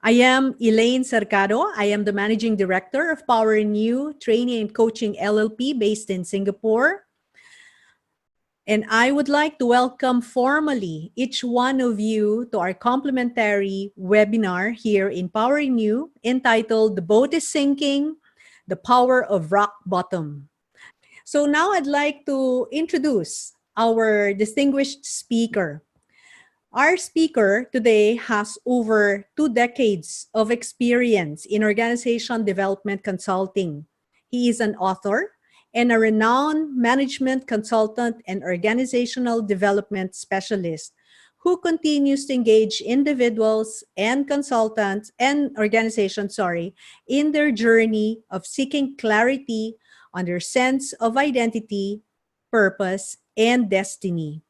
I am Elaine Cercado. I am the Managing Director of POWERinU Training and Coaching LLP based in Singapore. And I would like to welcome formally each one of you to our complimentary webinar here in POWERinU entitled The Boat is Sinking, The Power of Rock Bottom. So now I'd like to introduce our distinguished speaker. Our speaker today has over 2 decades of experience in organization development consulting. He is an author and a renowned management consultant and organizational development specialist who continues to engage individuals and consultants and organizations, in their journey of seeking clarity on their sense of identity, purpose, and destiny.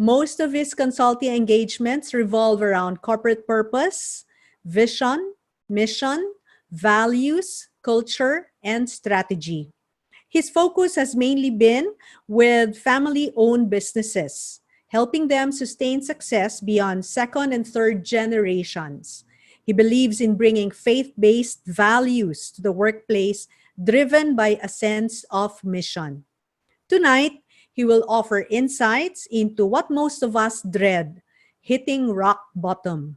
Most of his consulting engagements revolve around corporate purpose, vision, mission, values, culture, and strategy. His focus has mainly been with family-owned businesses, helping them sustain success beyond second and third generations. He believes in bringing faith-based values to the workplace driven by a sense of mission. Tonight, he will offer insights into what most of us dread, hitting rock bottom.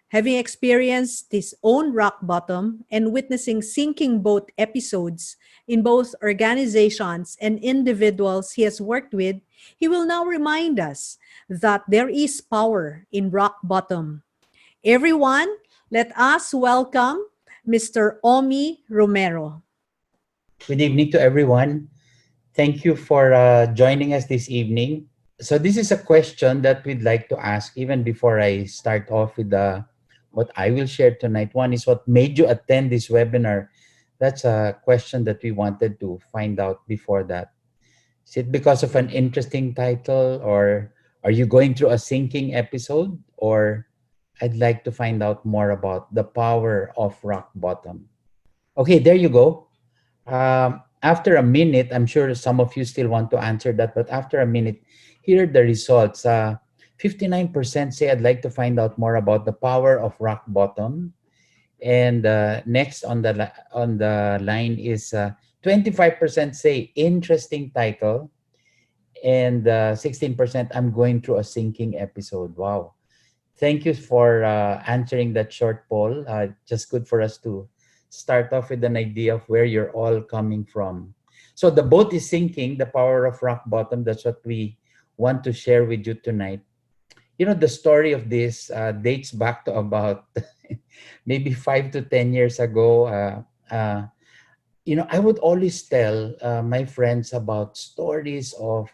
Having experienced his own rock bottom and witnessing sinking boat episodes in both organizations and individuals he has worked with, he will now remind us that there is power in rock bottom. Everyone, let us welcome Mr. Omi Romero. Good evening to everyone. Thank you for joining us this evening. So this is a question that we'd like to ask even before I start off with what I will share tonight. One is, what made you attend this webinar? That's a question that we wanted to find out before that. Is it because of an interesting title, or are you going through a sinking episode? Or I'd like to find out more about the power of rock bottom. Okay, there you go. After a minute, I'm sure some of you still want to answer that, but after a minute, here are the results. 59% say I'd like to find out more about the power of rock bottom. And next on the line is 25% say interesting title, and 16% I'm going through a sinking episode. Wow. Thank you for answering that short poll. Just good for us to start off with an idea of where you're all coming from. So the boat is sinking, the power of rock bottom. That's what we want to share with you tonight. You know, the story of this dates back to about maybe 5 to 10 years ago. I would always tell my friends about stories of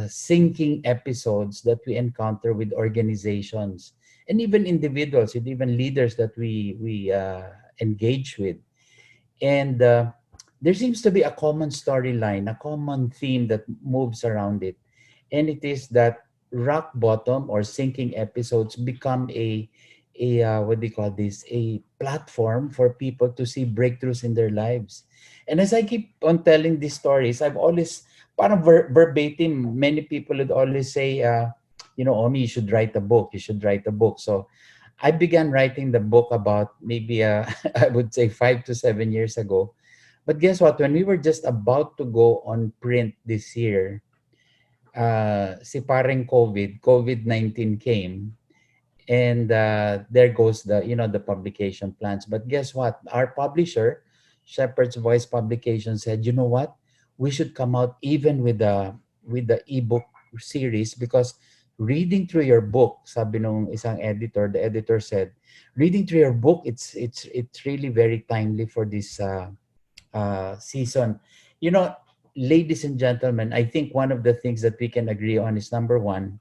sinking episodes that we encounter with organizations and even individuals, and even leaders that we engage with. And there seems to be a common storyline, a common theme that moves around it. And it is that rock bottom or sinking episodes become what do you call this? A platform for people to see breakthroughs in their lives. And as I keep on telling these stories, I've always, parang verbatim, many people would always say, Omi, you should write a book. You should write a book. So I began writing the book about maybe, I would say 5 to 7 years ago. But guess what? When we were just about to go on print this year, si parang COVID-19 came, and there goes the publication plans. But guess what? Our publisher, Shepherd's Voice Publication, said, you know what? We should come out even with the ebook series, because reading through your book, sabi nung isang editor, the editor said, reading through your book, it's really very timely for this season. Ladies and gentlemen, I think one of the things that we can agree on is, number one,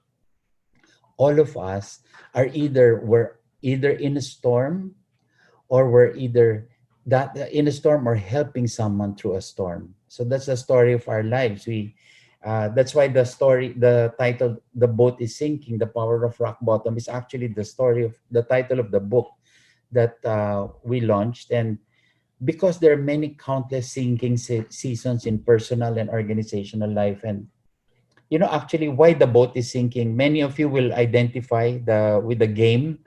all of us we're either in a storm, or we're either in a storm or helping someone through a storm. So that's the story of our lives. That's why the title, "The Boat is Sinking, The Power of Rock Bottom," is actually the title of the book that we launched. And because there are many countless sinking seasons in personal and organizational life, and actually why the boat is sinking, many of you will identify with the game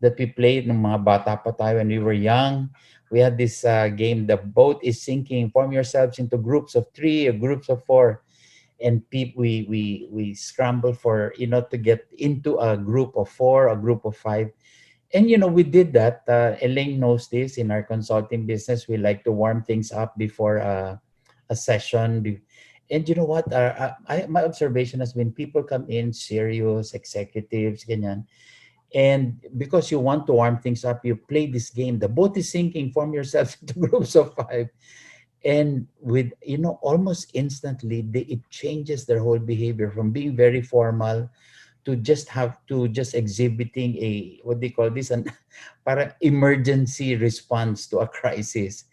that we played ng mga bata pa tayo when we were young. We had this game, the boat is sinking. Form yourselves into groups of three or groups of four, and we scramble for, to get into a group of four, a group of five. And we did that. Elaine knows this. In our consulting business, we like to warm things up before a session. And you know what? My observation has been people come in serious, executives, ganyan. And because you want to warm things up, you play this game. The boat is sinking. Form yourselves into groups of five. And with, almost instantly, it changes their whole behavior from being very formal to just exhibiting a, what they call this, an para emergency response to a crisis.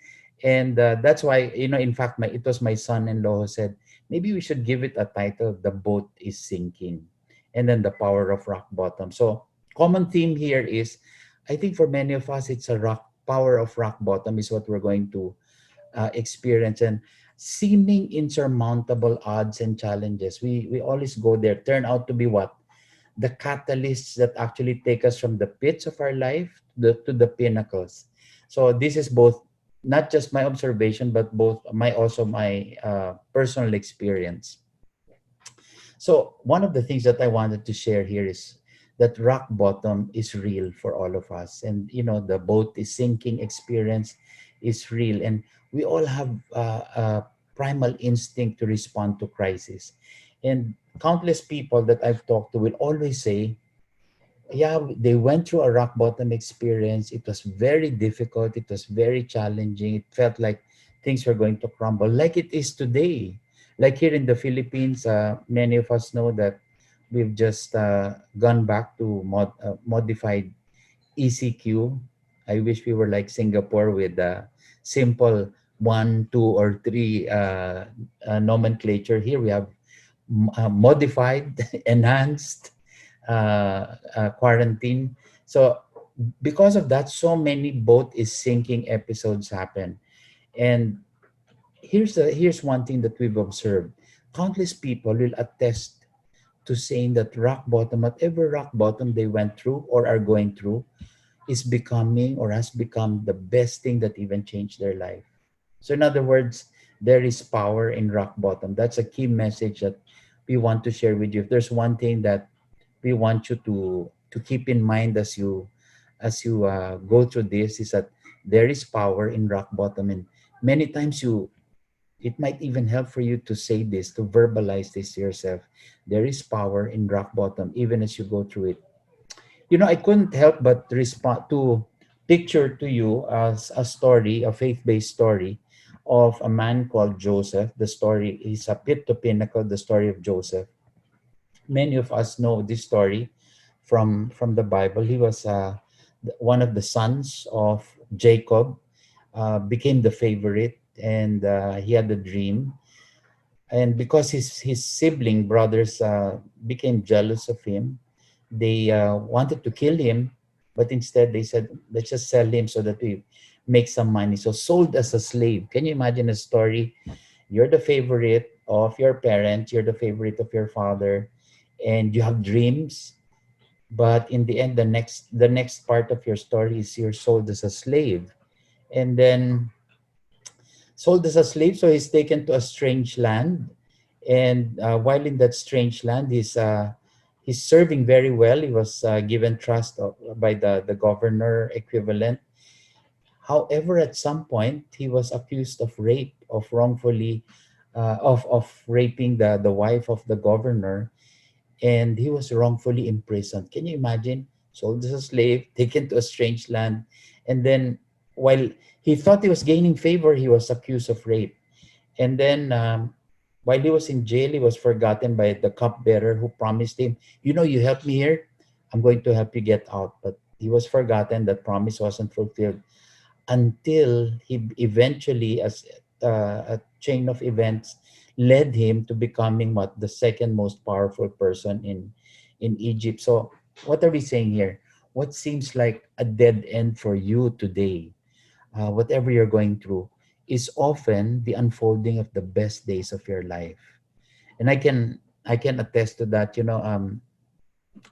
And that's why, in fact, it was my son-in-law who said, maybe we should give it a title, The Boat is Sinking, and then The Power of Rock Bottom. So common theme here is, I think for many of us, it's a power of rock bottom is what we're going to experience. And seeming insurmountable odds and challenges, we always go there, turn out to be what? The catalysts that actually take us from the pits of our life to the pinnacles. So this is both not just my observation, but both my personal experience. So one of the things that I wanted to share here is that rock bottom is real for all of us, and the boat is sinking experience is real, and we all have a primal instinct to respond to crisis. And countless people that I've talked to will always say, yeah, they went through a rock bottom experience. It was very difficult. It was very challenging. It felt like things were going to crumble, like it is today. Like here in the Philippines, many of us know that we've just gone back to modified ECQ. I wish we were like Singapore with simple one, two, or three nomenclature. Here we have modified, enhanced, quarantine. So because of that, so many boat is sinking episodes happen. And here's one thing that we've observed. Countless people will attest to saying that rock bottom, whatever rock bottom they went through or are going through, is becoming or has become the best thing that even changed their life. So in other words, there is power in rock bottom. That's a key message that we want to share with you. If there's one thing that we want you to keep in mind as you go through this, is that there is power in rock bottom. And many times it might even help for you to say this, to verbalize this to yourself. There is power in rock bottom, even as you go through it. I couldn't help but respond to picture to you as a story, a faith-based story of a man called Joseph. The story is a pit to pinnacle, the story of Joseph. Many of us know this story from the Bible. He was one of the sons of Jacob, became the favorite, and he had a dream. And because his sibling brothers became jealous of him, they wanted to kill him, but instead they said, let's just sell him so that we make some money. So sold as a slave. Can you imagine a story? You're the favorite of your parents, you're the favorite of your father, and you have dreams, but in the end, the next part of your story is you're sold as a slave. And then sold as a slave, so he's taken to a strange land. And while in that strange land, he's serving very well. He was given trust by the governor equivalent. However, at some point, he was accused of rape, of wrongfully, of raping the wife of the governor, and he was wrongfully imprisoned. Can you imagine? Sold as a slave, taken to a strange land, and then while he thought he was gaining favor, he was accused of rape. And then while he was in jail, he was forgotten by the cupbearer who promised him, you help me here, I'm going to help you get out. But he was forgotten. That promise wasn't fulfilled until he eventually, as a chain of events, led him to becoming what, the second most powerful person in Egypt. So what are we saying here? What seems like a dead end for you today, whatever you're going through, is often the unfolding of the best days of your life. And I can attest to that.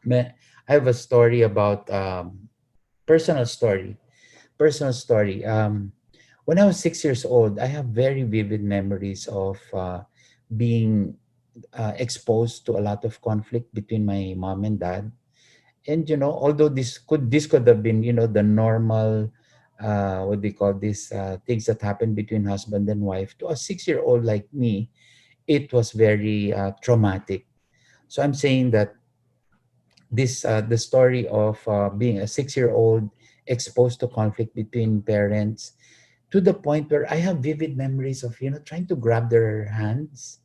I have a story about personal story. Personal story. When I was 6 years old, I have very vivid memories of being exposed to a lot of conflict between my mom and dad. And although this could have been the normal, what do you call this, things that happen between husband and wife, to a 6-year-old like me, it was very traumatic. So I'm saying that this the story of being a 6-year-old exposed to conflict between parents, to the point where I have vivid memories of trying to grab their hands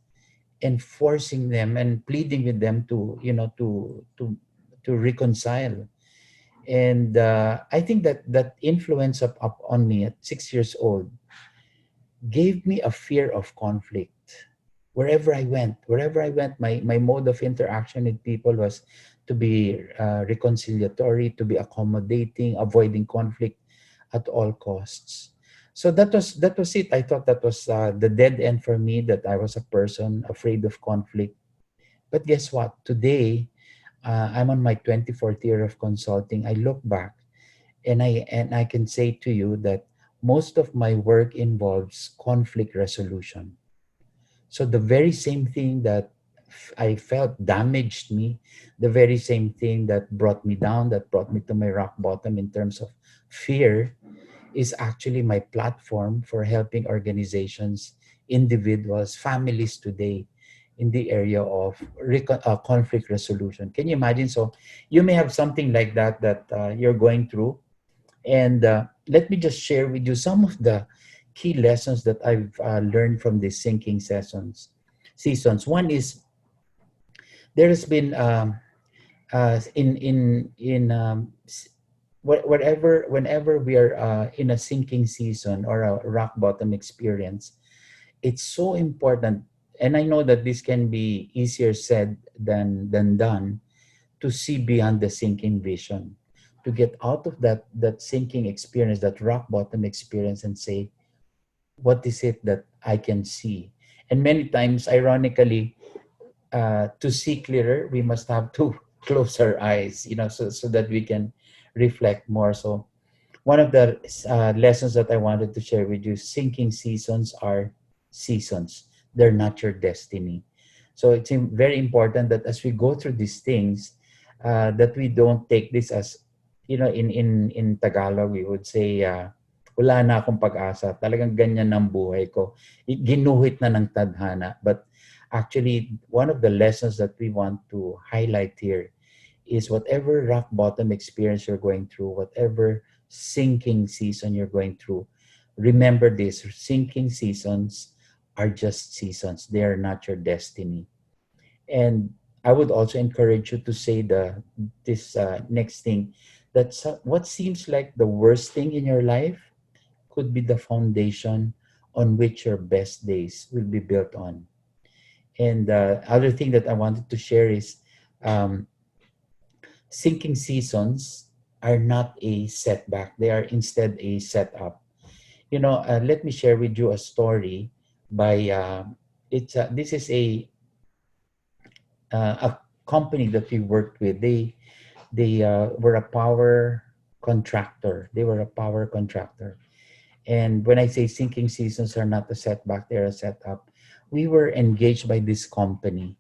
and forcing them and pleading with them to to reconcile. And I think that that influence up on me at 6 years old gave me a fear of conflict. Wherever I went, my mode of interaction with people was to be reconciliatory, to be accommodating, avoiding conflict at all costs. So that was it. I thought that was the dead end for me, that I was a person afraid of conflict. But guess what? Today, I'm on my 24th year of consulting. I look back, and I can say to you that most of my work involves conflict resolution. So the very same thing that I felt damaged me, the very same thing that brought me down, that brought me to my rock bottom in terms of fear, is actually my platform for helping organizations, individuals, families today in the area of conflict resolution. Can you imagine? So you may have something like that you're going through, and let me just share with you some of the key lessons that I've learned from these sinking seasons. One is, there has been whenever we are in a sinking season or a rock bottom experience, it's so important. And I know that this can be easier said than done, to see beyond the sinking vision, to get out of that sinking experience, that rock bottom experience, and say, what is it that I can see? And many times, ironically, to see clearer, we must have to close our eyes, so that we can reflect more. So one of the lessons that I wanted to share with you: sinking seasons are seasons. They're not your destiny. So it's very important that as we go through these things, that we don't take this as, in Tagalog, we would say, wala na akong pag-asa. Talagang ganyan ang buhay ko. Ginuhit na ng tadhana. But actually, one of the lessons that we want to highlight here is, whatever rock bottom experience you're going through, whatever sinking season you're going through, remember this: sinking seasons are just seasons. They are not your destiny. And I would also encourage you to say this next thing, that what seems like the worst thing in your life could be the foundation on which your best days will be built on. And the other thing that I wanted to share is, um, sinking seasons are not a setback. They are instead a setup. Let me share with you a story by, this is a company that we worked with. They were a power contractor. They were a power contractor. And when I say sinking seasons are not a setback, they're a setup, we were engaged by this company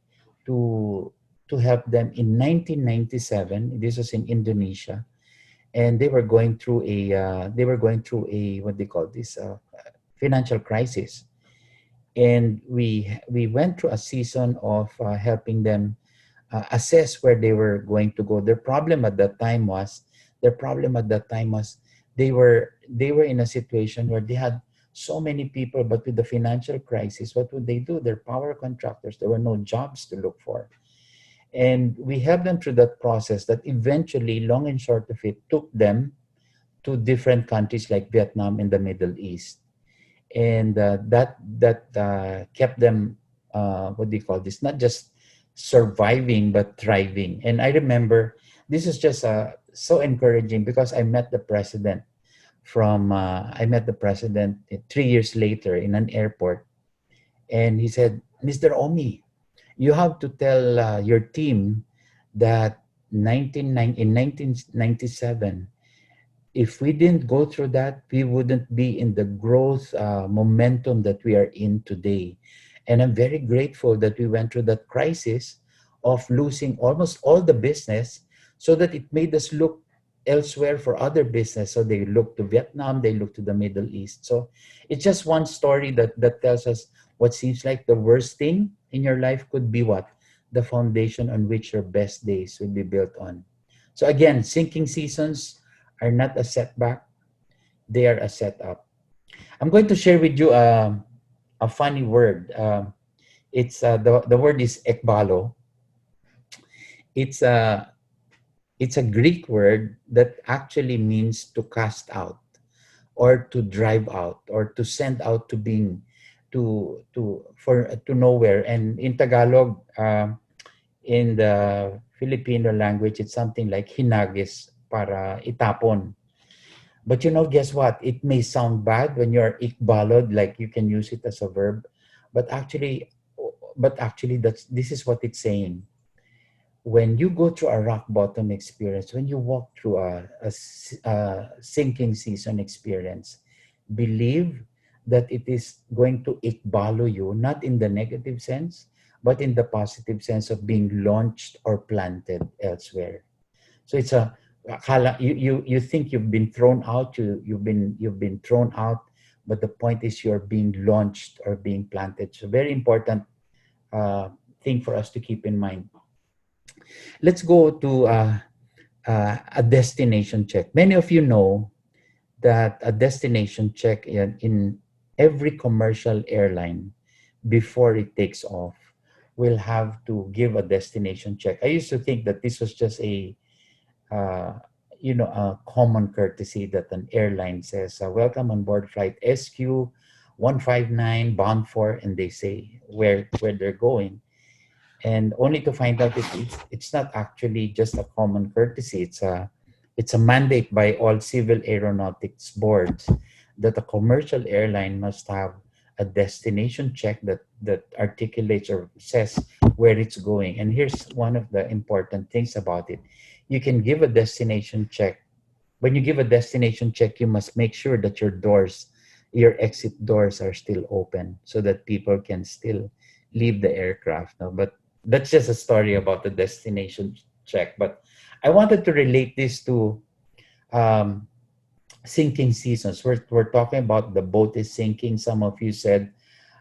to help them in 1997. This was in Indonesia, and they were going through a what they call this, financial crisis. And we went through a season of helping them assess where they were going to go. Their problem at that time was they were in a situation where they had so many people, but with the financial crisis, what would they do? They're power contractors. There were no jobs to look for. And we helped them through that process, that eventually, long and short of it, took them to different countries like Vietnam and the Middle East. And that kept them, what do you call this, not just surviving but thriving. And I remember, this is just so encouraging, because I met the president 3 years later in an airport. And he said, "Mr. Omi, you have to tell your team that in 1997, if we didn't go through that, we wouldn't be in the growth momentum that we are in today. And I'm very grateful that we went through that crisis of losing almost all the business, so that it made us look elsewhere for other business. So they look to Vietnam, they look to the Middle East. So it's just one story that tells us what seems like the worst thing in your life could be what? The foundation on which your best days will be built on. So again, sinking seasons are not a setback, they are a setup. I'm going to share with you a funny word. The word is ekbalo. It's a Greek word that actually means to cast out, or to drive out, or to send out to being to nowhere. And in Tagalog, in the Filipino language, it's something like hinagis, para itapon. But guess what? It may sound bad when you're ikbalod, like you can use it as a verb, but actually this is what it's saying. When you go through a rock bottom experience, when you walk through a sinking season experience, believe that it is going to ikbalo you, not in the negative sense, but in the positive sense of being launched or planted elsewhere. So it's you think you've been thrown out, you've been thrown out, but the point is you're being launched or being planted. So very important uh, thing for us to keep in mind. Let's go to a destination check. Many of you know that a destination check in every commercial airline, before it takes off, will have to give a destination check. I used to think that this was just uh, a common courtesy that an airline says, "Welcome on board flight SQ 159 bound for," and they say where they're going, and only to find out that it's not actually just a common courtesy. It's a mandate by all civil aeronautics boards that a commercial airline must have a destination check that articulates or says where it's going. And here's one of the important things about it: you can give a destination check. When you give a destination check, you must make sure that your exit doors are still open, so that people can still leave the aircraft. No, but that's just a story about the destination check. But I wanted to relate this to um, sinking seasons. We're talking about the boat is sinking. Some of you said,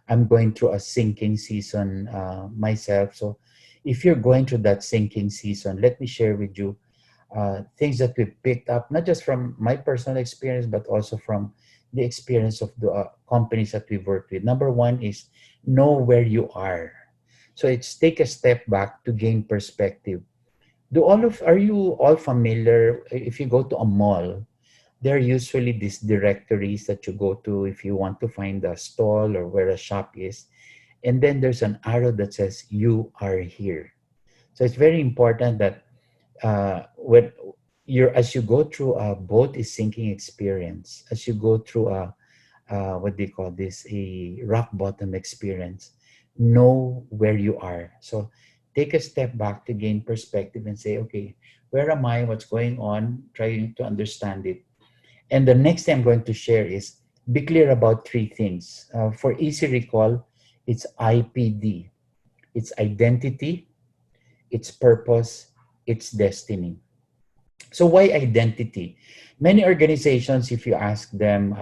I'm going through a sinking season myself. So if you're going through that sinking season, let me share with you things that we've picked up, not just from my personal experience, but also from the experience of the companies that we've worked with. Number one is know where you are. So it's take a step back to gain perspective. Are you all familiar? If you go to a mall, there are usually these directories that you go to if you want to find a stall or where a shop is. And then there's an arrow that says, "You are here." So it's very important that when as you go through a boat is sinking experience, as you go through what do you call this, a rock bottom experience, know where you are. So take a step back to gain perspective and say, okay, where am I? What's going on? Trying to understand it. And the next thing I'm going to share is be clear about three things. For easy recall, it's IPD. It's identity, it's purpose, it's destiny. So why identity? Many organizations, if you ask them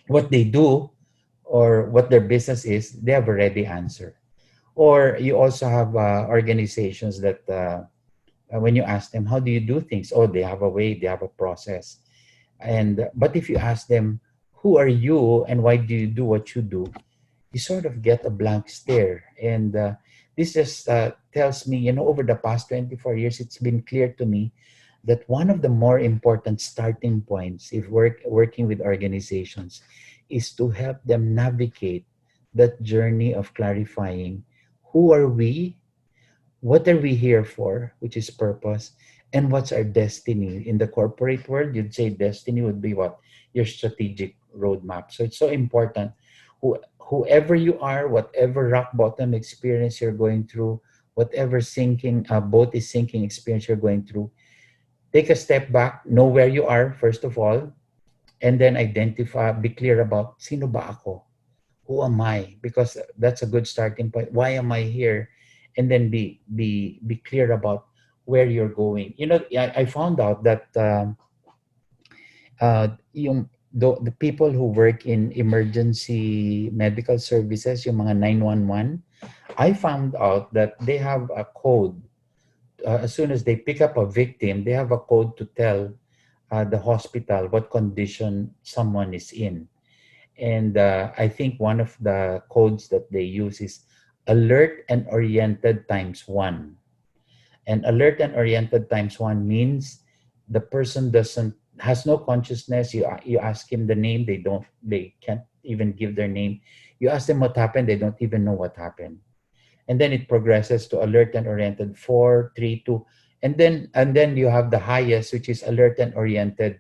what they do or what their business is, they have already answered. Or you also have organizations that when you ask them, how do you do things? Oh, they have a way, they have a process. But if you ask them, who are you and why do you do what you do? You sort of get a blank stare. And this just tells me, over the past 24 years, it's been clear to me that one of the more important starting points if working with organizations is to help them navigate that journey of clarifying who are we, what are we here for, which is purpose, and what's our destiny. In the corporate world, you'd say destiny would be what? Your strategic roadmap. So it's so important. Whoever you are, whatever rock bottom experience you're going through, whatever sinking boat is sinking experience you're going through, Take a step back, know where you are, first of all, and then identify, be clear about, sino ba ako? Who am I? Because that's a good starting point. Why am I here? And then be clear about where you're going. You know, I found out that the people who work in emergency medical services, yung mga 911, I found out that they have a code. As soon as they pick up a victim, they have a code to tell the hospital what condition someone is in. And I think one of the codes that they use is alert and oriented times one. And alert and oriented times one means the person doesn't has no consciousness. You ask him the name, they can't even give their name. You ask them what happened, they don't even know what happened. And then it progresses to alert and oriented 4, 3, 2, and then you have the highest, which is alert and oriented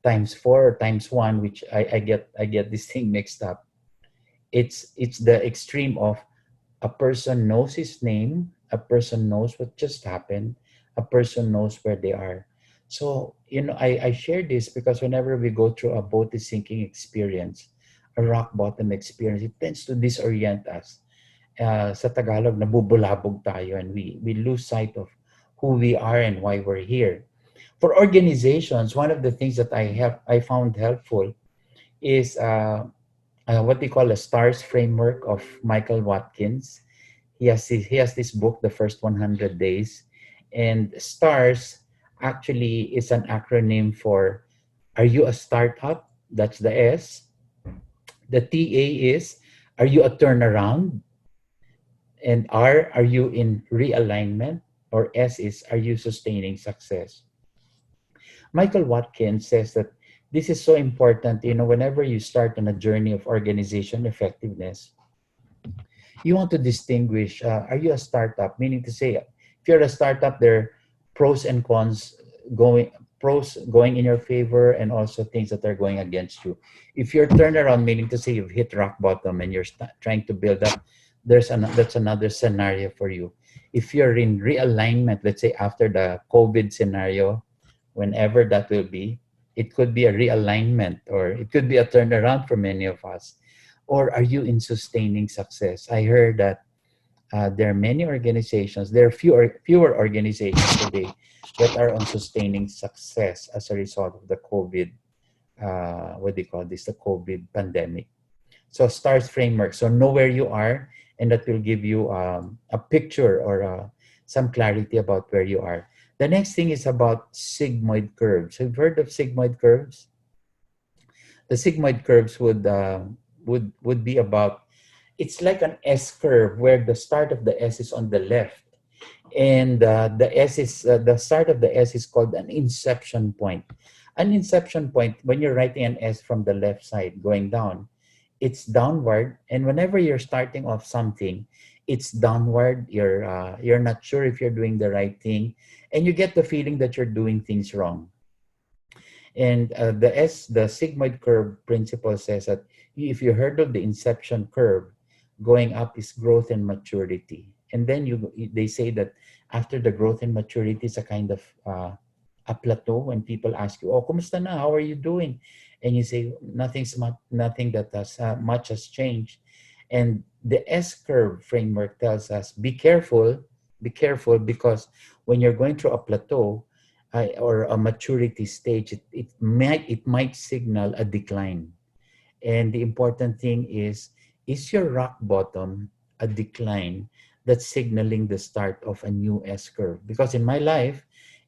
times 4 or times 1, which I get this thing mixed up. It's the extreme of a person knows his name, a person knows what just happened, a person knows where they are. So, I share this because whenever we go through a boat sinking experience, a rock bottom experience, it tends to disorient us. Sa Tagalog, nabubulabog tayo, and we lose sight of who we are and why we're here. For organizations, one of the things that I found helpful is what they call a STARS framework of Michael Watkins. He has this book, The First 100 Days, and STARS actually is an acronym for, are you a startup? That's the S. The TA is, are you a turnaround? And R, are you in realignment? Or S is, are you sustaining success? Michael Watkins says that this is so important, whenever you start on a journey of organization effectiveness, you want to distinguish, are you a startup? Meaning to say, if you're a startup, there are pros and cons going, pros going in your favor and also things that are going against you. If you're turnaround, meaning to say you've hit rock bottom and you're trying to build up, that's another scenario for you. If you're in realignment, let's say after the COVID scenario, whenever that will be, it could be a realignment or it could be a turnaround for many of us. Or are you in sustaining success? I heard that there are many organizations, there are fewer organizations today that are on sustaining success as a result of the COVID, what do you call this, the COVID pandemic. So STARS framework, so know where you are, and that will give you a picture or some clarity about where you are. The next thing is about sigmoid curves. Have you heard of sigmoid curves? The sigmoid curves would be about, it's like an S curve where the start of the S is on the left, and the start of the S is called an inception point. An inception point, when you're writing an S from the left side going down, it's downward, and whenever you're starting off something, it's downward. You're not sure if you're doing the right thing, and you get the feeling that you're doing things wrong. And the sigmoid curve principle says that if you hurdle the inception curve, going up is growth and maturity. And then they say that after the growth and maturity is a kind of a plateau. When people ask you, "Oh, kumusta na? How are you doing?" and you say, nothing that has much has changed. And the S curve framework tells us, be careful, because when you're going through a plateau or a maturity stage, it might signal a decline. And the important thing is your rock bottom a decline that's signaling the start of a new S curve? Because in my life,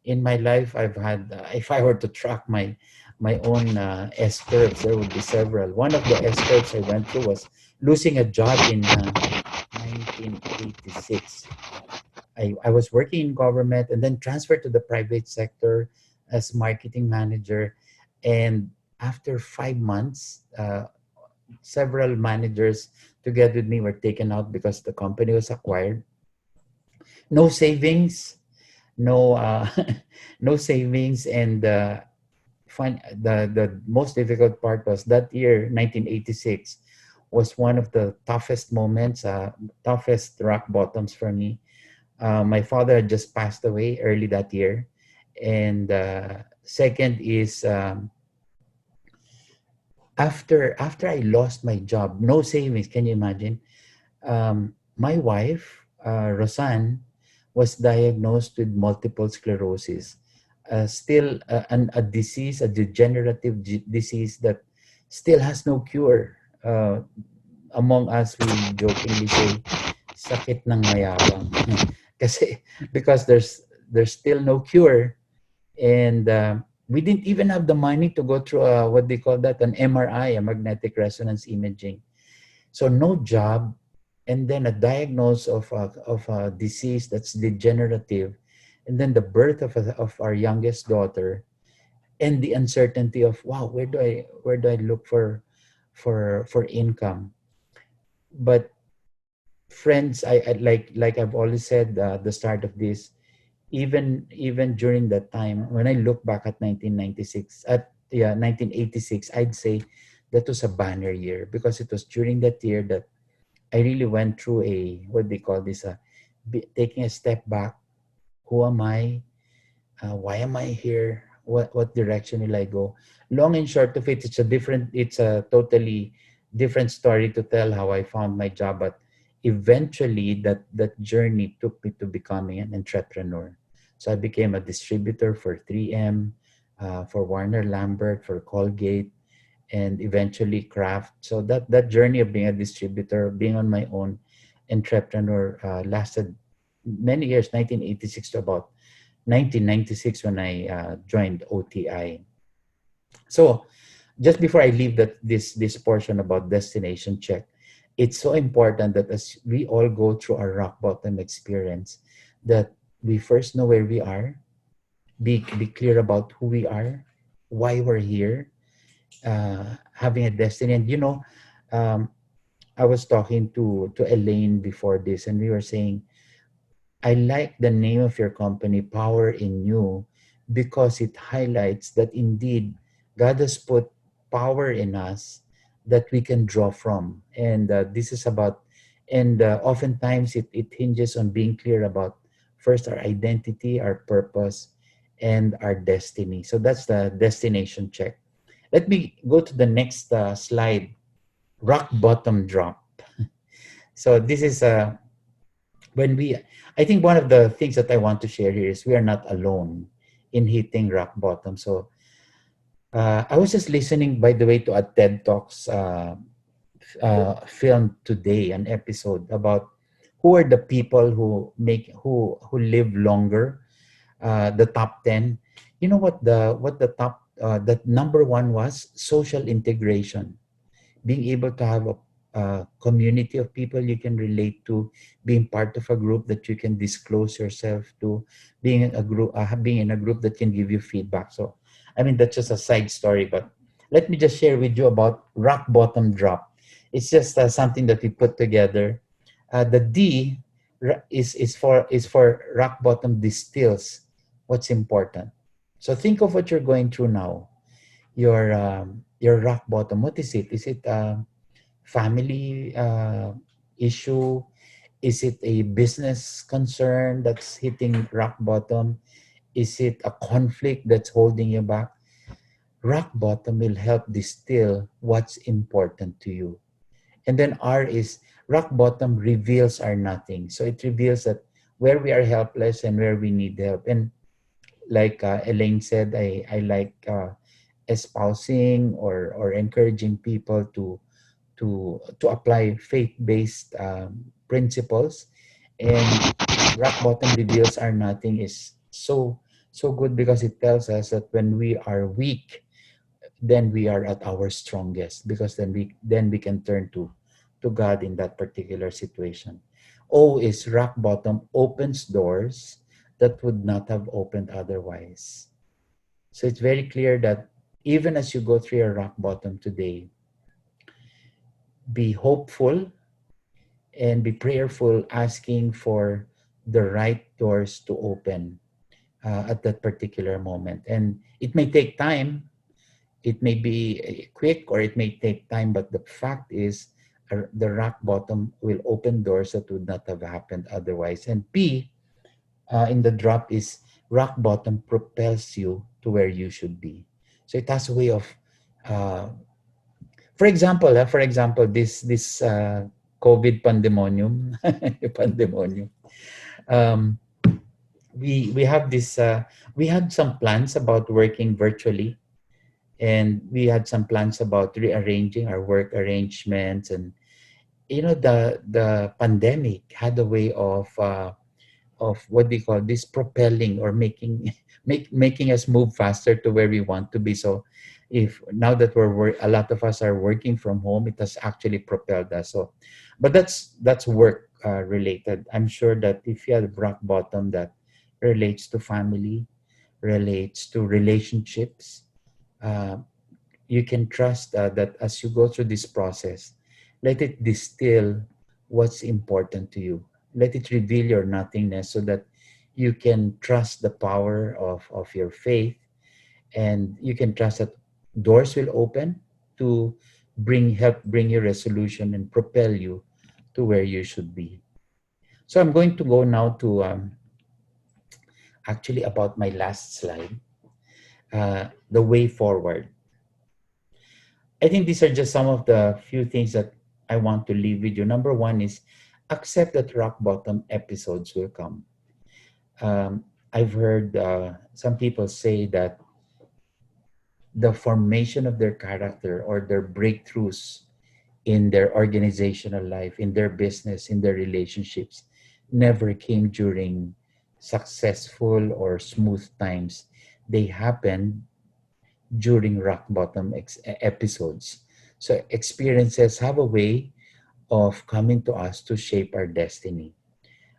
I've had, if I were to track my own S curves, there would be several. One of the S curves I went through was losing a job in 1986. I was working in government and then transferred to the private sector as marketing manager. And after 5 months, several managers together with me were taken out because the company was acquired. No savings, no no savings, and the most difficult part was that year, 1986, was one of the toughest moments, toughest rock bottoms for me. My father had just passed away early that year, And second is after I lost my job, no savings. Can you imagine? My wife, Roseanne, was diagnosed with multiple sclerosis. Still a disease, a degenerative disease that still has no cure. Among us, we jokingly say, sakit ng mayabang. Kasi, because there's still no cure. And we didn't even have the money to go through what they call that, an MRI, a magnetic resonance imaging. So no job, and then a diagnosis of a disease that's degenerative, and then the birth of our youngest daughter, and the uncertainty of, wow, where do I look for income? But friends, I like I've always said, the start of this, even during that time, when I look back at 1996, at yeah 1986, I'd say that was a banner year, because it was during that year that I really went through a, what they call this, taking a step back. Who am I? Why am I here? What direction will I go? Long and short of it, it's a totally different story to tell how I found my job. But eventually, that journey took me to becoming an entrepreneur. So I became a distributor for 3M, for Warner Lambert, for Colgate, and eventually Kraft. So that journey of being a distributor, being on my own entrepreneur, lasted many years, 1986 to about 1996, when I joined OTI. So just before I leave this portion about destination check, it's so important that as we all go through our rock bottom experience, that we first know where we are, be clear about who we are, why we're here, having a destiny. And um, I was talking to Elaine before this, and we were saying, I like the name of your company, Power in You, because it highlights that indeed God has put power in us that we can draw from. And this is about, and oftentimes it hinges on being clear about first our identity, our purpose, and our destiny. So that's the destination check. Let me go to the next slide. Rock bottom drop. So this is when we, I think one of the things that I want to share here is we are not alone in hitting rock bottom. So I was just listening, by the way, to a TED Talks film today, an episode about who are the people who live longer, the top 10. You know what the top that number one was? Social integration, being able to have a community of people you can relate to, being part of a group that you can disclose yourself to, being in a group that can give you feedback. So, I mean, that's just a side story, but let me just share with you about rock bottom drop. It's just something that we put together. The D is for rock bottom distills what's important. So think of what you're going through now. Your rock bottom. What is it? Is it family issue? Is it a business concern that's hitting rock bottom? Is it a conflict that's holding you back? Rock bottom will help distill what's important to you. And then R is rock bottom reveals our nothing. So it reveals that where we are helpless and where we need help. And like Elaine said, I like espousing or encouraging people to apply faith-based principles. And rock bottom reveals our nothing is so good, because it tells us that when we are weak, then we are at our strongest, because then we can turn to God in that particular situation. O is rock bottom opens doors that would not have opened otherwise. So it's very clear that even as you go through your rock bottom today, be hopeful and be prayerful, asking for the right doors to open at that particular moment. And it may take time, it may be quick, or it may take time, but the fact is, the rock bottom will open doors that would not have happened otherwise. And P in the drop is rock bottom propels you to where you should be. So it has a way of, uh, for example, this COVID pandemonium, pandemonium. Um, we have this. We had some plans about working virtually, and we had some plans about rearranging our work arrangements. And the pandemic had a way of what they call this propelling or making making us move faster to where we want to be. So if now that a lot of us are working from home, it has actually propelled us. So but that's work related. I'm sure that if you have rock bottom that relates to family, relates to relationships, uh, you can trust that as you go through this process, let it distill what's important to you. Let it reveal your nothingness so that you can trust the power of your faith, and you can trust that doors will open to bring you resolution and propel you to where you should be. So I'm going to go now to actually about my last slide, the way forward. I think these are just some of the few things that I want to leave with you. Number one is accept that rock bottom episodes will come. I've heard some people say that the formation of their character or their breakthroughs in their organizational life, in their business, in their relationships, never came during successful or smooth times. They happened during rock bottom episodes. So experiences have a way of coming to us to shape our destiny.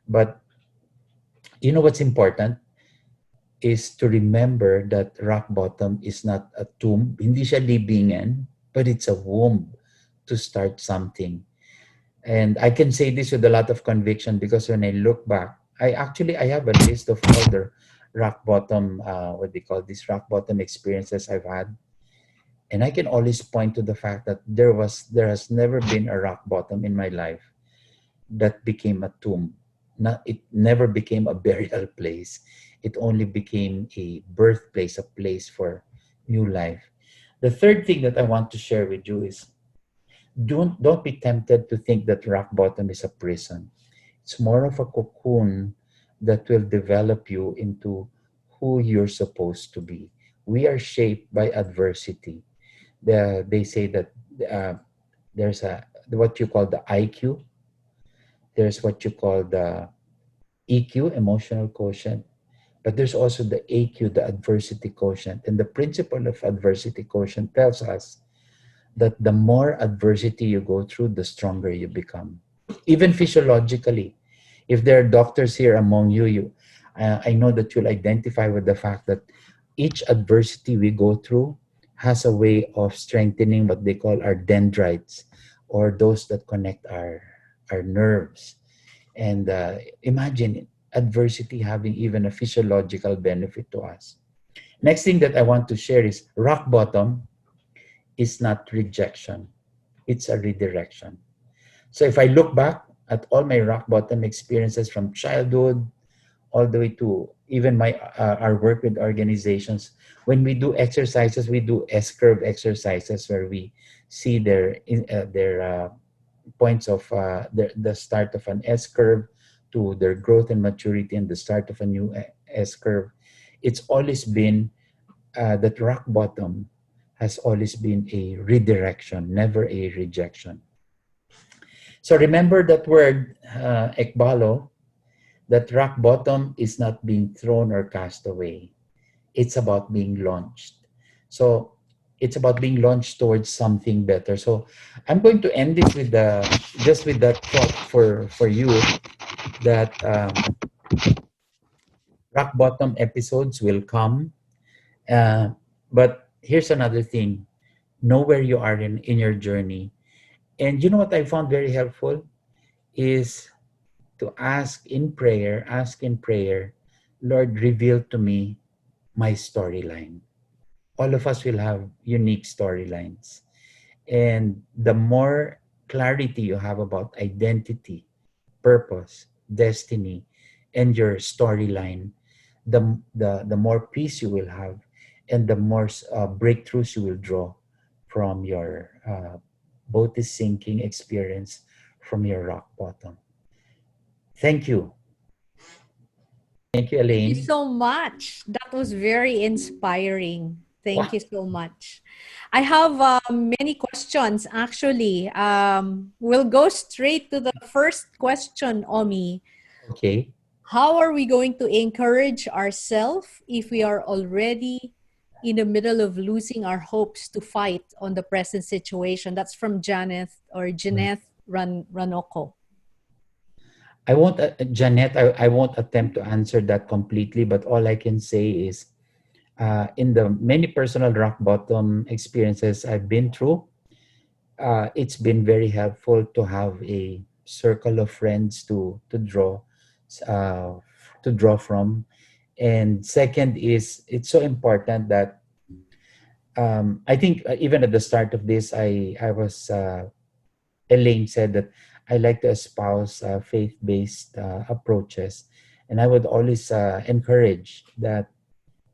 But you know what's important is to remember that rock bottom is not a tomb, hindi siya libingan, but it's a womb to start something. And I can say this with a lot of conviction because when I look back, I have a list of all the rock bottom, what they call these rock bottom experiences I've had. And I can always point to the fact that there has never been a rock bottom in my life that became a tomb. It never became a burial place. It only became a birthplace, a place for new life. The third thing that I want to share with you is don't be tempted to think that rock bottom is a prison. It's more of a cocoon that will develop you into who you're supposed to be. We are shaped by adversity. They say that uh, there's a what you call the IQ, there's what you call the EQ, emotional quotient, but there's also the AQ, the adversity quotient. And the principle of adversity quotient tells us that the more adversity you go through, the stronger you become. Even physiologically, if there are doctors here among I know that you'll identify with the fact that each adversity we go through has a way of strengthening what they call our dendrites, or those that connect our nerves. And imagine adversity having even a physiological benefit to us. Next thing that I want to share is rock bottom is not rejection, it's a redirection. So if I look back at all my rock bottom experiences from childhood all the way to even my our work with organizations, when we do exercises, we do S-curve exercises where we see their points of the start of an S-curve to their growth and maturity and the start of a new S-curve. It's always been that rock bottom has always been a redirection, never a rejection. So remember that word, ekbalo, that rock bottom is not being thrown or cast away. It's about being launched. So it's about being launched towards something better. So I'm going to end it with just with that thought for you that rock bottom episodes will come. Uh, but here's another thing: know where you are in your journey. And you know what I found very helpful is to ask in prayer, Lord, reveal to me my storyline. All of us will have unique storylines. And the more clarity you have about identity, purpose, destiny, and your storyline, the more peace you will have, and the more breakthroughs you will draw from your boat is sinking experience, from your rock bottom. Thank you. Thank you, Thank you Elaine. so much. That was very inspiring. Thank Wow. you so much. I have many questions actually. We'll go straight to the first question, Omi. Okay. How are we going to encourage ourselves if we are already in the middle of losing our hopes to fight on the present situation? That's from Janeth Ranoko. I won't, Janet, I won't attempt to answer that completely, but all I can say is in the many personal rock bottom experiences I've been through, it's been very helpful to have a circle of friends uh, to draw from. And second is, it's so important that I think even at the start of this, I was Elaine said that I like to espouse faith-based approaches, and I would always encourage that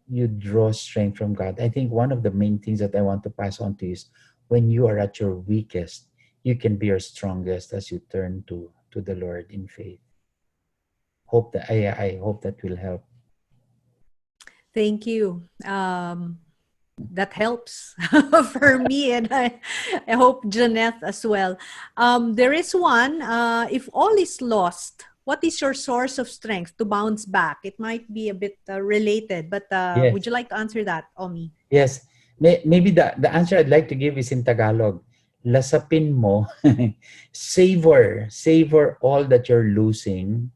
you draw strength from God. I think one of the main things that I want to pass on to you is, when you are at your weakest, you can be your strongest as you turn to the Lord in faith. Hope that I hope that will help. Thank you. That helps for me, and I hope Jeanette as well. There is one, if all is lost, what is your source of strength to bounce back? It might be a bit related, but would Yes, you like to answer that, Omi? yes. Maybe the answer I'd like to give is in Tagalog. Lasapin mo, savor all that you're losing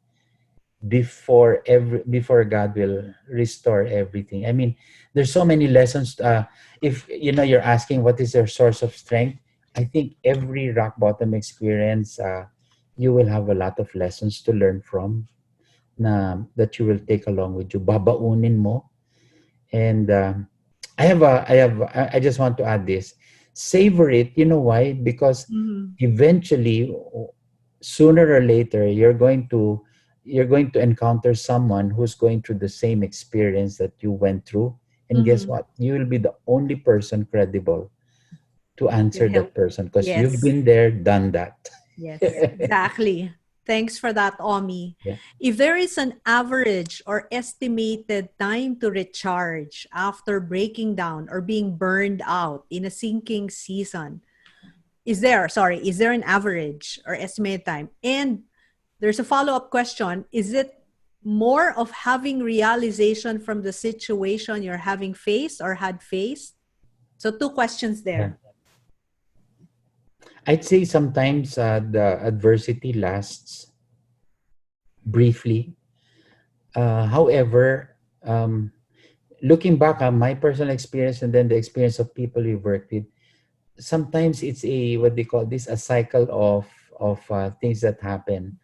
before God will restore everything. I mean, there's so many lessons. If you're asking what is your source of strength, I think every rock bottom experience, you will have a lot of lessons to learn from, na that you will take along with you. Babaunin mo. And I just want to add this. Savor it. You know why? Because Mhm. eventually, sooner or later, you're going to encounter someone who's going through the same experience that you went through. And guess Mhm. what? You will be the only person credible to Can answer help. that person, because you've Yes. been there, done that. Yes, exactly. Thanks for that, Omi. Yeah. If there is an average or estimated time to recharge after breaking down or being burned out in a sinking season, is there an average or estimated time? And there's a follow-up question. Is it more of having realization from the situation you're having faced or had faced? So two questions Yeah. there. I'd say sometimes the adversity lasts briefly. However, looking back on my personal experience and then the experience of people we worked with, sometimes it's a what they call this, a cycle of things that happen.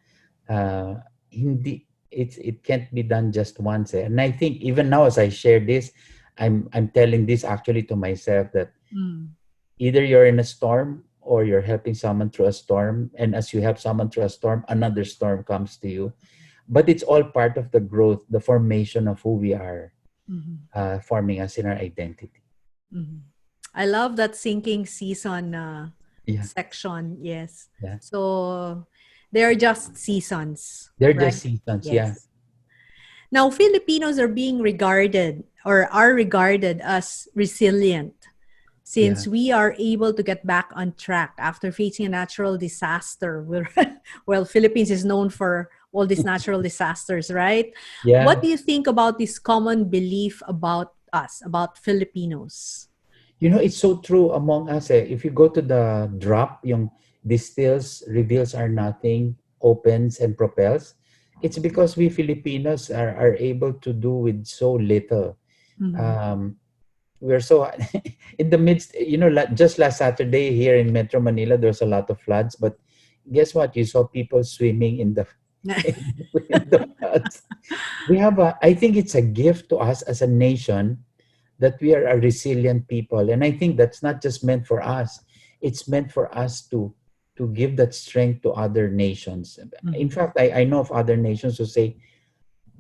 Hindi, it can't be done just once. And I think even now as I share this, I'm telling this actually to myself, that Mm. either you're in a storm or you're helping someone through a storm, and as you help someone through a storm, another storm comes to you. But it's all part of the growth, the formation of who we are, Mhm. forming us in our identity. Mhm. I love that sinking season Yeah, section. Yes. yeah. So they're just seasons, They're right? just seasons. Yeah, Yes. Now, Filipinos are being regarded or are regarded as resilient yeah. since we are able to get back on track after facing a natural disaster. Well, Philippines is known for all these natural disasters, right? What Yeah. do you think about this common belief about us, about Filipinos? It's so true among us. If you go to the drop, yung distills, reveals are nothing, opens and propels, it's because we Filipinos are able to do with so little. Mhm. Um, we're so in the midst, just last Saturday here in Metro Manila, there was a lot of floods, but guess what? You saw people swimming in the in the floods. I think it's a gift to us as a nation that we are a resilient people. And I think that's not just meant for us. It's meant for us to give that strength to other nations. In Mhm. fact, I know of other nations who say,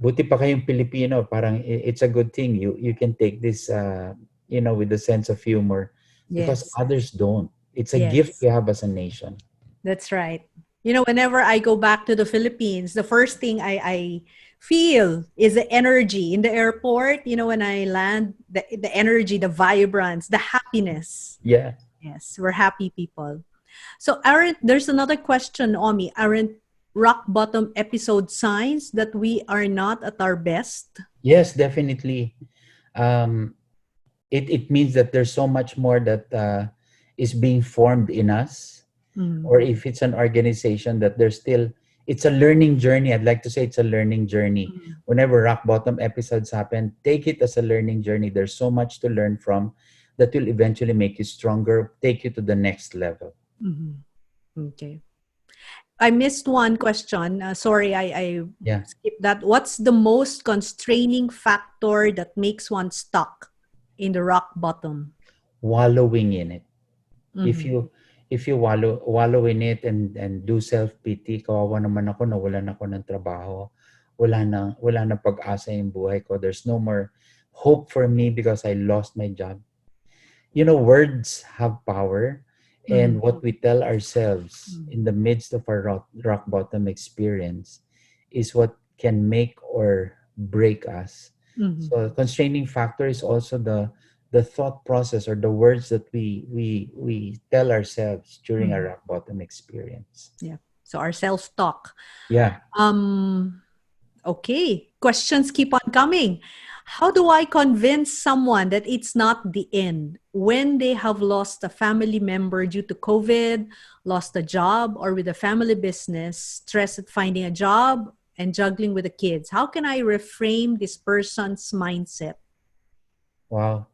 buti pa kayong Pilipino, parang it's a good thing. You can take this, with a sense of humor because Yes. others don't. It's a gift Yes. we have as a nation. That's right. Whenever I go back to the Philippines, the first thing I feel is the energy in the airport. When I land, the energy, the vibrance, the happiness. Yeah. Yes, we're happy people. So, there's another question, Omi. Aren't rock bottom episode signs that we are not at our best? Yes, definitely. Um, it means that there's so much more that is being formed in us, Mm. or if it's an organization that there's still, it's a learning journey. I'd like to say it's a learning journey. Mm. Whenever rock bottom episodes happen, take it as a learning journey. There's so much to learn from that will eventually make you stronger, take you to the next level. Mhm. Okay. I missed one question. Sorry, I Yeah. skipped that. What's the most constraining factor that makes one stuck in the rock bottom? Wallowing in it. if Mm-hmm. you if you wallow in it and do self pity, kawawa naman ako, nawalan ako ng trabaho, wala na pag-asa yung buhay ko, there's no more hope for me because I lost my job. Words have power, Mm-hmm. and what we tell ourselves in the midst of our rock bottom experience is what can make or break us. Mm-hmm. So constraining factor is also the thought process or the words that we tell ourselves during Mm-hmm. our rock bottom experience. Yeah. So our self-talk. Yeah. Um, Okay, questions keep on coming. How do I convince someone that it's not the end when they have lost a family member due to COVID, lost a job, or with a family business, stress at finding a job, and juggling with the kids? How can I reframe this person's mindset? Wow.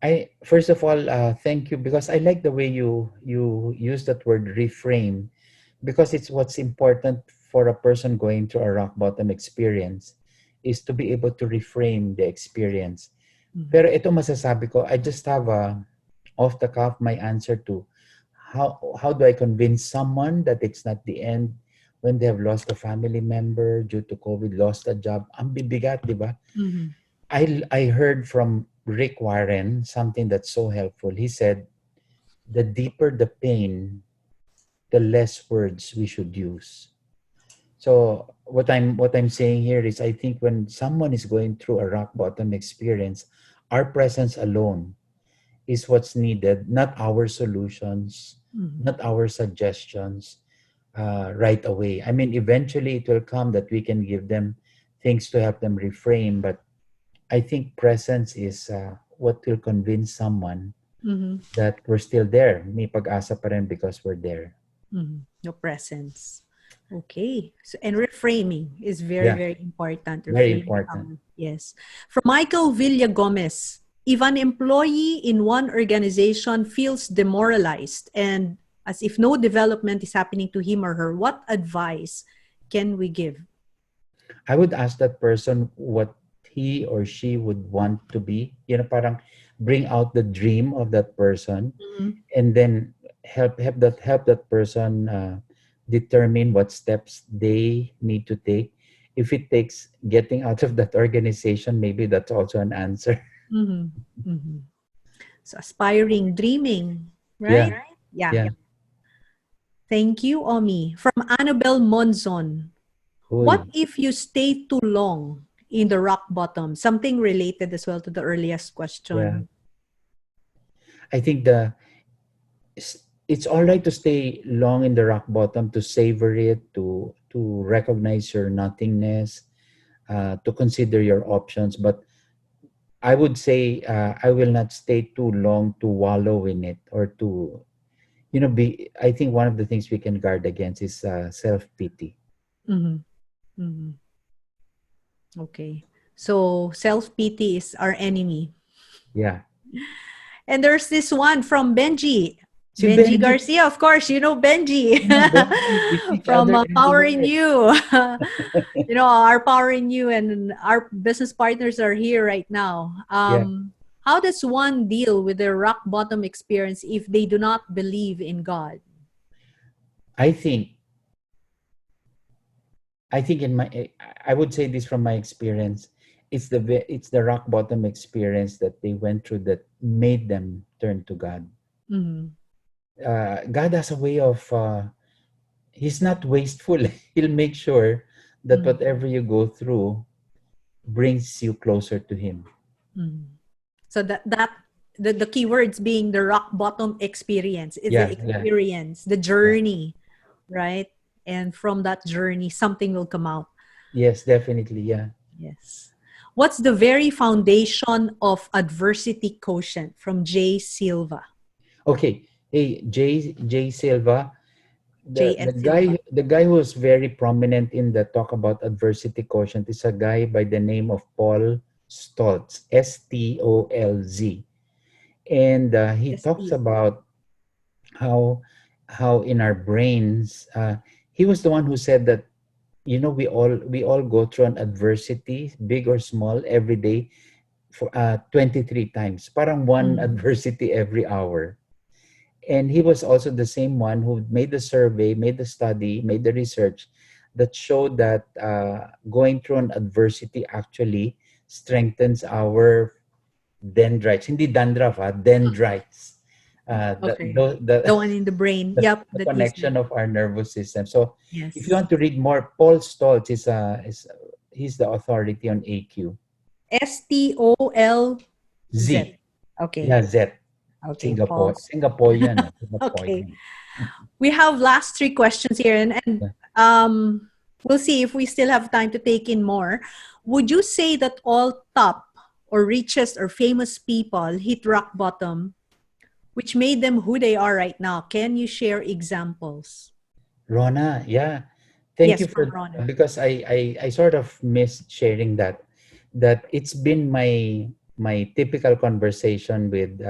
I first of all, thank you, because I like the way you use that word reframe, because it's what's important for a person going through a rock bottom experience is to be able to reframe the experience. Mhm. Pero ito masasabi ko, I just have a off the cuff my answer to how do I convince someone that it's not the end when they have lost a family member due to COVID, lost a job. Ang bibigat, di ba? Mhm. I heard from Rick Warren something that's so helpful. He said, the deeper the pain, the less words we should use. So what I'm saying here is, I think when someone is going through a rock bottom experience, our presence alone is what's needed, not our solutions, Mhm. not our suggestions right away. I mean, eventually it will come that we can give them things to help them reframe, but I think presence is what will convince someone Mhm. that we're still there. May pag-asa pa rin because we're there. Mhm. Your presence. Okay. So, and reframing is very, Yeah, very important. very Reframing. important. Yes. From Michael Villa Gomez, if an employee in one organization feels demoralized and as if no development is happening to him or her, what advice can we give? I would ask that person what he or she would want to be. Parang bring out the dream of that person, Mhm. and then help that person determine what steps they need to take. If it takes getting out of that organization, maybe that's also an answer. Mhm. Mhm. So aspiring, dreaming, Yeah, right? Yeah. yeah. Thank you, Omi. From Annabelle Monzon. What Uy, if you stay too long in the rock bottom? Something related as well to the earliest yeah. question. I think it's all right to stay long in the rock bottom, to savor it, to recognize your nothingness, to consider your options. But I would say I will not stay too long to wallow in it, or to be. I think one of the things we can guard against is self pity. Mhm. Mhm. Okay. So self-pity is our enemy. Yeah. And there's this one from Benji. Si Benji Benji, Garcia, of course, you know Benji Benji, we see each from other Powering everywhere. You. Our Powering You and our business partners are here right now. Yeah. How does one deal with their rock bottom experience if they do not believe in God? I think I think I would say this from my experience. It's the rock bottom experience that they went through that made them turn to God. Mhm. God has a way of He's not wasteful. He'll make sure that Mhm. whatever you go through brings you closer to Him. Mhm. So the key words being the rock bottom experience is the Yeah, yeah, experience, the yeah. journey, right? And from that journey, something will come out. Yes, definitely. Yeah. Yes. What's the very foundation of adversity quotient from Jay Silva? Okay. Hey, Jay Silva, JS Silva. the guy who was very prominent in the talk about adversity quotient is a guy by the name of Paul Stoltz, Stolz, and he talks ST. about how in our brains, he was the one who said that, you know, we all go through an adversity, big or small, every day for 23 times, parang one Mm. adversity every hour. And he was also the same one who made the survey, made the study, made the research that showed that going through an adversity actually strengthens our dendrites. Hindi dandruff, dendrites. Okay. The one in the brain. Yep, The that is connection of our nervous system. So if you yes. want to read more, Paul Stoltz is he's the authority on AQ. STOLZ. Z. Yeah, Okay. Z. Okay, pause. Singaporean. Okay. Singaporean. We have last three questions here, and Yeah. we'll see if we still have time to take in more. Would you say that all top or richest or famous people hit rock bottom, which made them who they are right now? Can you share examples? Rona, yeah. Thank Yes, you for from that Rona. because I sort of missed sharing that. That it's been my typical conversation with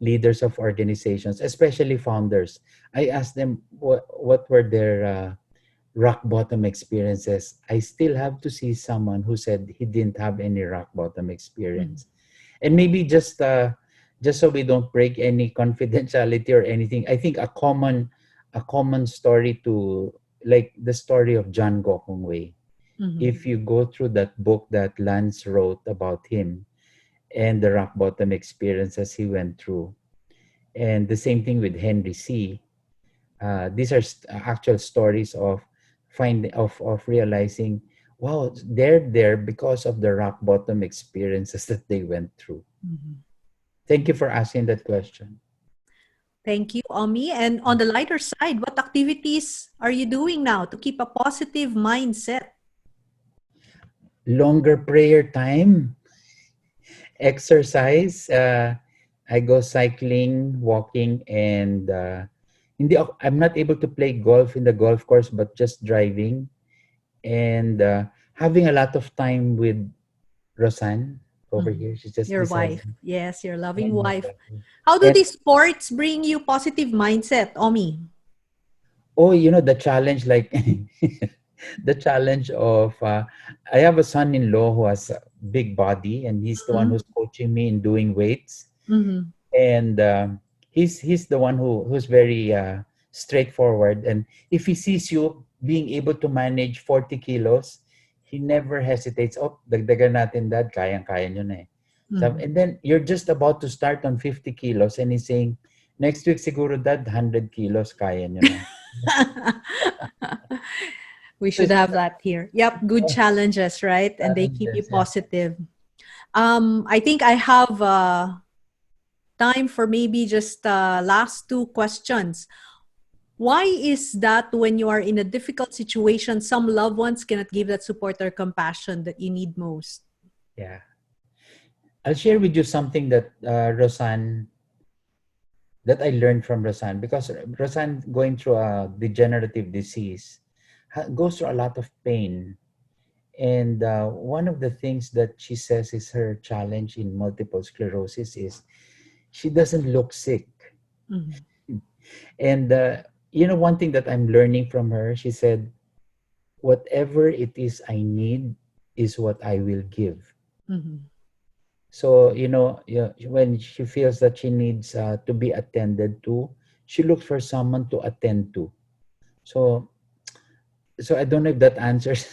leaders of organizations, especially founders. I asked them what were their rock bottom experiences. I still have to see someone who said he didn't have any rock bottom Mhm. experience. And maybe just so we don't break any confidentiality or anything, I think a common story to, like the story of John Gokong Wei. Mhm. If you go through that book that Lance wrote about him and the rock bottom experiences he went through, and the same thing with Henry C. These are actual stories of realizing, wow, they're there because of the rock bottom experiences that they went through. Mhm. Thank you for asking that question. Thank you, Omi. And on the lighter side, what activities are you doing now to keep a positive mindset? Longer prayer time, exercise. I go cycling, walking, and I'm not able to play golf in the golf course, but just driving and having a lot of time with Roseanne over Mhm. here. She's just Your beside wife. me. Yes, your loving And my wife. daughter. How do And these sports bring you positive mindset, Omi? oh, you know the challenge, like the challenge of I have a son-in-law who has a big body, and he's the one Mhm. who's coaching me in doing weights. Mhm. And he's the one who's very straightforward. And if he sees you being able to manage 40 kilos, he never hesitates. Oh, dagdagan natin, dad, kayang-kaya nyo na eh. So, Mhm. and then you're just about to start on 50 kilos and he's saying, next week siguro, dad, 100 kilos, kaya nyo na. We So should it's, have that here. Yep, good challenges, right? And they keep you challenges, yeah. positive. I think I have time for maybe just last two questions. Why is that when you are in a difficult situation, some loved ones cannot give that support or compassion that you need most? Yeah. I'll share with you something that Roseanne, that I learned from Roseanne, because Roseanne going through a degenerative disease goes through a lot of pain. And one of the things that she says is her challenge in multiple sclerosis is she doesn't look sick. Mhm. And you know, one thing that I'm learning from her, she said, whatever it is I need is what I will give. Mhm. So, you know, yeah, when she feels that she needs to be attended to, she looks for someone to attend to. So So I don't know if that answers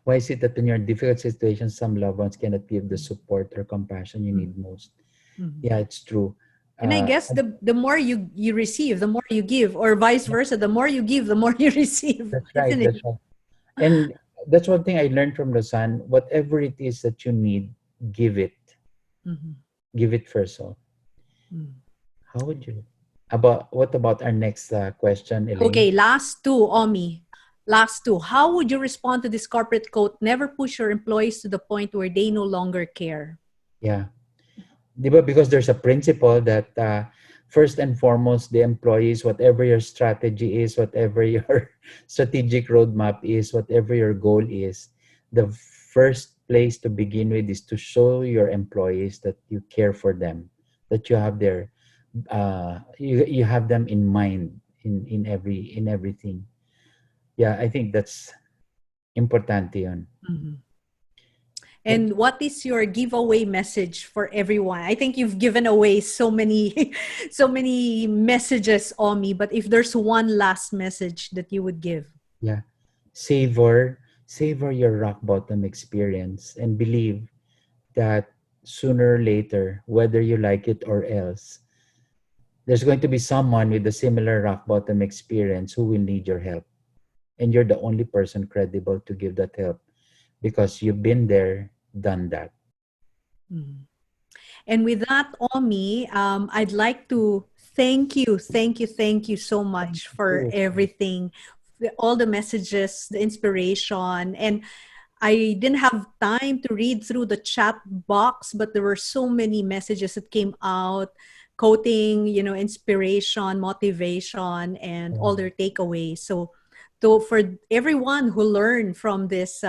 why is it that in your difficult situations, some loved ones cannot give the support or compassion you need most. Mhm. Yeah, it's true. And I Uh, guess the more you receive, the more you give, or vice versa. The more you give, the more you receive, that's right. isn't That's it? right. And that's one thing I learned from the son. Whatever it is that you need, give it. Mhm. Give it first. So, Mm. how would you? About what about our next question, Elaine? Okay, last two, Omi. Last two. How would you respond to this corporate quote? Never push your employees to the point where they no longer care. Yeah. Di ba? Because there's a principle that first and foremost, the employees, whatever your strategy is, whatever your strategic roadmap is, whatever your goal is, the first place to begin with is to show your employees that you care for them, that you have their you have them in mind in everything. Yeah, I think that's importante yun. Mhm. And And what is your giveaway message for everyone? I think you've given away so many, so many messages, Omi. But if there's one last message that you would give, yeah, savor your rock bottom experience and believe that sooner or later, whether you like it or else, there's going to be someone with a similar rock bottom experience who will need your help. And you're the only person credible to give that help because you've been there, done that. Mhm. And with that, Omi, I'd like to thank you so Thank much for you. everything, all the messages, the inspiration. And I didn't have time to read through the chat box, but there were so many messages that came out, quoting, inspiration, motivation, and all Yeah. their takeaways. So, for everyone who learned from this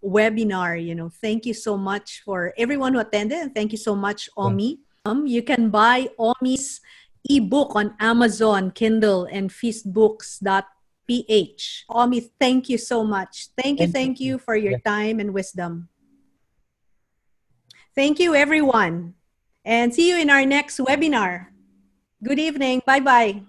webinar, thank you so much for everyone who attended, and thank you so much, Yeah. Omi. You can buy Omi's ebook on Amazon, Kindle, and feastbooks.ph. Omi, thank you so much. Thank Thank you. you for your Yeah. time and wisdom. Thank you, everyone. And see you in our next webinar. Good evening. Bye bye.